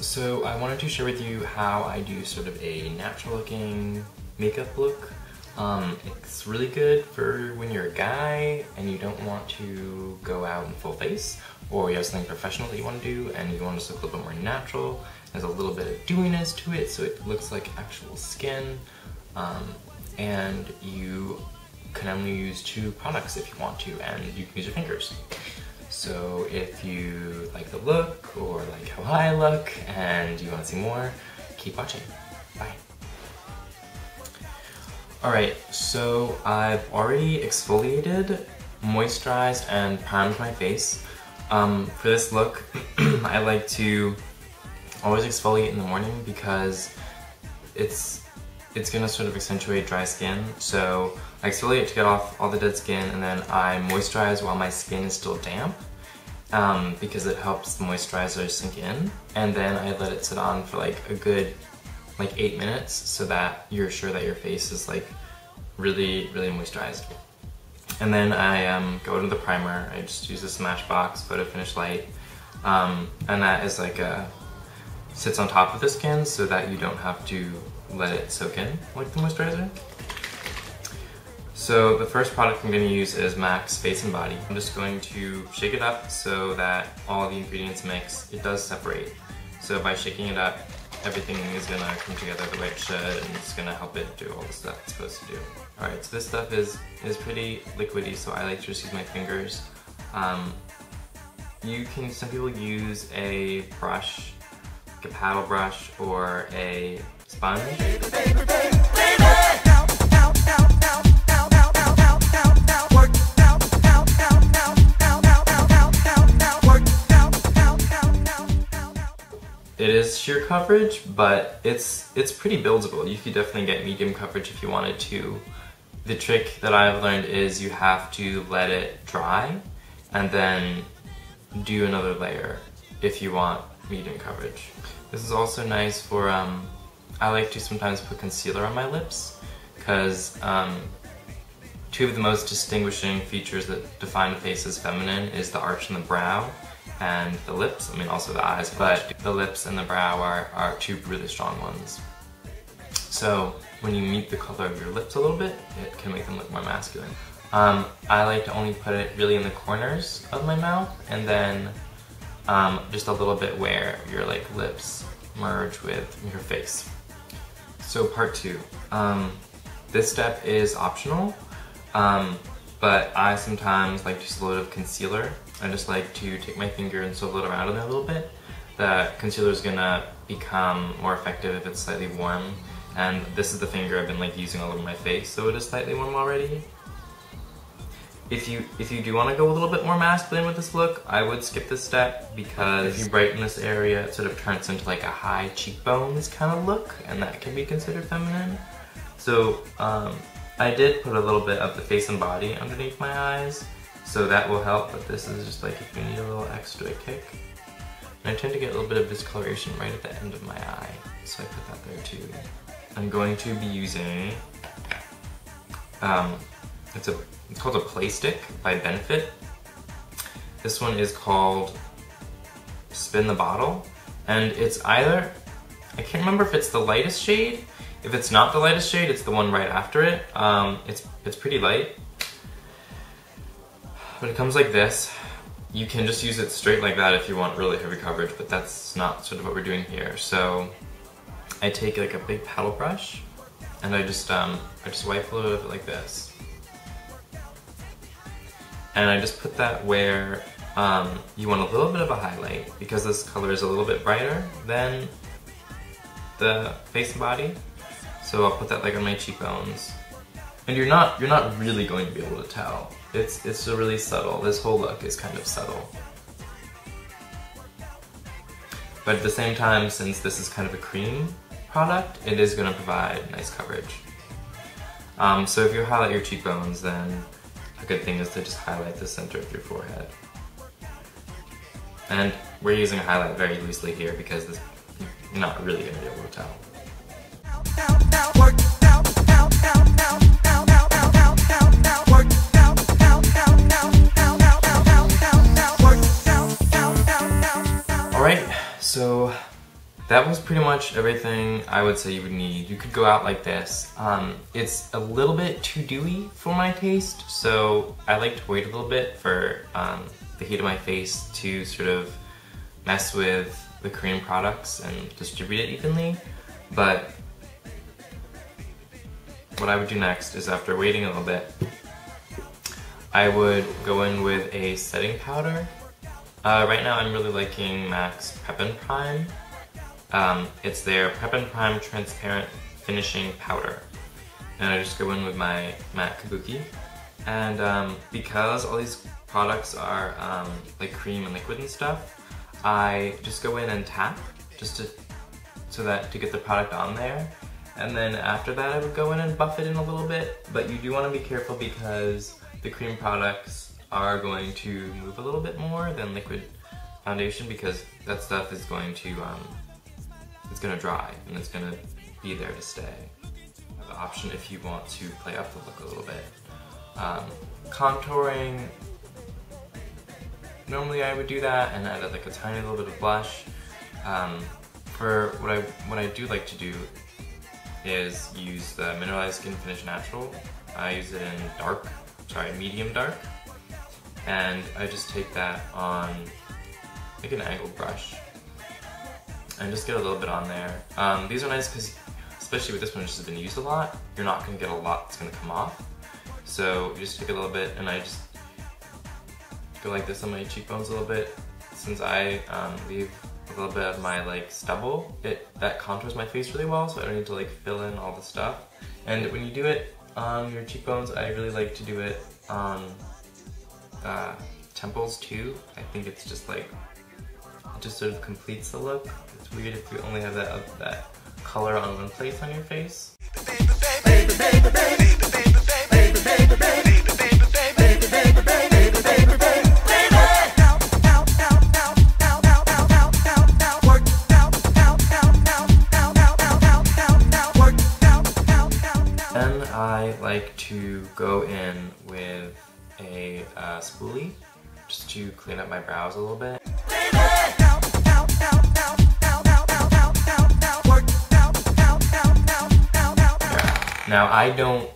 So I wanted to share with you how I do sort of a natural looking makeup look. It's really good for when you're a guy and you don't want to go out in full face, or you have something professional that you want to do and you want to look a little bit more natural. There's a little bit of dewiness to it, so it looks like actual skin. And you can only use 2 products if you want to, and you can use your fingers. So if you like the look, or like how I look, and you want to see more, keep watching. Bye. Alright, so I've already exfoliated, moisturized, and primed my face. For this look, I like to always exfoliate in the morning because it's gonna sort of accentuate dry skin. So I exfoliate to get off all the dead skin, and then I moisturize while my skin is still damp, because it helps the moisturizer sink in. And then I let it sit on for like a good 8 minutes so that you're sure that your face is like really moisturized. And then I go into the primer. I just use the Smashbox Photo Finish Light, and that is like sits on top of the skin so that you don't have to let it soak in like the moisturizer. So the first product I'm going to use is MAC's Face and Body. I'm just going to shake it up so that all the ingredients mix. It does separate. So by shaking it up, everything is going to come together the way it should, and it's going to help it do all the stuff it's supposed to do. Alright, so this stuff is pretty liquidy, so I like to just use my fingers. Some people use a brush, like a paddle brush, or a sponge. It is sheer coverage, but it's pretty buildable. You could definitely get medium coverage if you wanted to. The trick that I've learned is you have to let it dry and then do another layer if you want medium coverage. This is also nice for, I like to sometimes put concealer on my lips, because 2 of the most distinguishing features that define a face as feminine is the arch in the brow and the lips. I mean, also the eyes, but the lips and the brow are 2 really strong ones. So when you mute the color of your lips a little bit, it can make them look more masculine. I like to only put it really in the corners of my mouth, and then just a little bit where your lips merge with your face. So part 2. This step is optional, but I sometimes like to use a little bit of concealer. I just like to take my finger and swivel it around in there a little bit. The concealer is gonna become more effective if it's slightly warm, and this is the finger I've been using all over my face, so it is slightly warm already. If you do want to go a little bit more masculine with this look, I would skip this step, because if you brighten this area, it sort of turns into like a high cheekbones kind of look, and that can be considered feminine. So I did put a little bit of the Face and Body underneath my eyes, so that will help, but this is just if you need a little extra kick. And I tend to get a little bit of discoloration right at the end of my eye, so I put that there too. I'm going to be using, it's called a Play Stick by Benefit. This one is called Spin the Bottle, and it's either, I can't remember if it's the lightest shade. If it's not the lightest shade, it's the one right after it. It's pretty light, but it comes like this. You can just use it straight like that if you want really heavy coverage, but that's not sort of what we're doing here. So I take a big paddle brush, and I just wipe a little bit of it like this. And I just put that where you want a little bit of a highlight, because this color is a little bit brighter than the Face and Body. So I'll put that on my cheekbones. And you're not really going to be able to tell. It's really subtle. This whole look is kind of subtle. But at the same time, since this is kind of a cream product, it is going to provide nice coverage. So if you highlight your cheekbones, then a good thing is to just highlight the center of your forehead. And we're using a highlight very loosely here because you're not really going to be able to tell. Alright, so that was pretty much everything I would say you would need. You could go out like this. It's a little bit too dewy for my taste, so I like to wait a little bit for the heat of my face to sort of mess with the cream products and distribute it evenly. But what I would do next is, after waiting a little bit, I would go in with a setting powder. Right now I'm really liking MAC's Prep and Prime. It's their Prep and Prime Transparent Finishing Powder. And I just go in with my MAC Kabuki. And because all these products are like cream and liquid and stuff, I just go in and tap just to get the product on there. And then after that I would go in and buff it in a little bit, but you do want to be careful because the cream products are going to move a little bit more than liquid foundation, because that stuff is going to it's going to dry and it's going to be there to stay. The option if you want to play up the look a little bit. Contouring, normally I would do that and add like a tiny little bit of blush. For what I do like to do is use the Mineralized Skin Finish Natural. I use it in medium dark, and I just take that on like an angled brush and just get a little bit on there. These are nice because, especially with this one, which has been used a lot, you're not going to get a lot that's going to come off. So you just take a little bit, and I just go like this on my cheekbones a little bit. Since I leave a little bit of my like stubble, that contours my face really well, so I don't need to like fill in all the stuff. And when you do it on your cheekbones, I really like to do it on temples too. I think it's just like, it just sort of completes the look. It's weird if you only have that color on one place on your face. Then I like to go in with a spoolie just to clean up my brows a little bit. Now I don't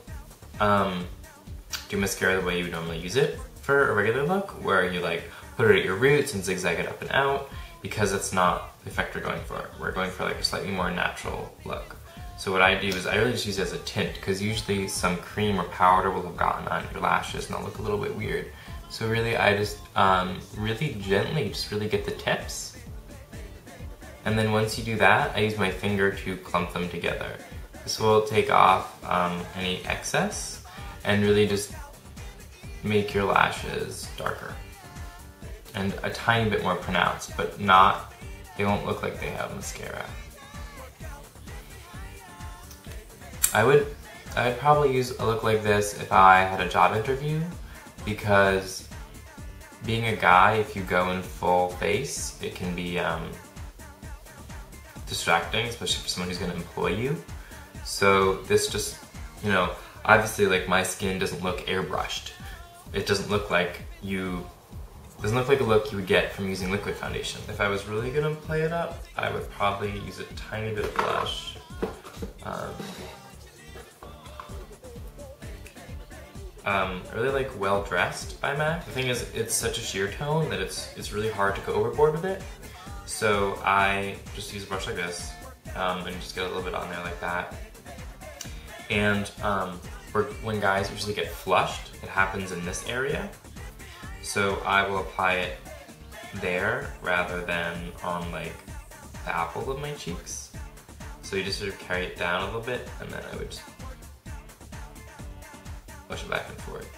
do mascara the way you would normally use it for a regular look, where you like put it at your roots and zigzag it up and out, because that's not the effect we're going for. We're going for like a slightly more natural look. So what I do is I really just use it as a tint, because usually some cream or powder will have gotten on your lashes and they'll look a little bit weird. So really I just really gently just really get the tips. And then once you do that, I use my finger to clump them together. This will take off any excess and really just make your lashes darker and a tiny bit more pronounced, but they won't look like they have mascara. I would probably use a look like this if I had a job interview, because being a guy, if you go in full face, it can be distracting, especially for someone who's going to employ you. So this just, you know, obviously like my skin doesn't look airbrushed. It doesn't look like a look you would get from using liquid foundation. If I was really gonna play it up, I would probably use a tiny bit of blush. I really like Well Dressed by MAC. The thing is, it's such a sheer tone that it's really hard to go overboard with it. So I just use a brush like this and just get a little bit on there like that. And when guys usually get flushed, it happens in this area. So I will apply it there rather than on like the apple of my cheeks. So you just sort of carry it down a little bit, and then I would just push it back and forth.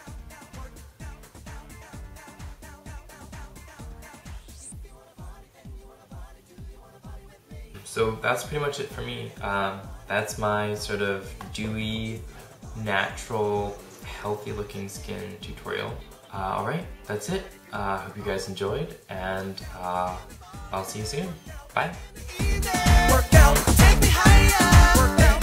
So that's pretty much it for me. That's my sort of dewy, natural, healthy looking skin tutorial. Alright, that's it. Hope you guys enjoyed, and I'll see you soon. Bye. Work out, take me higher.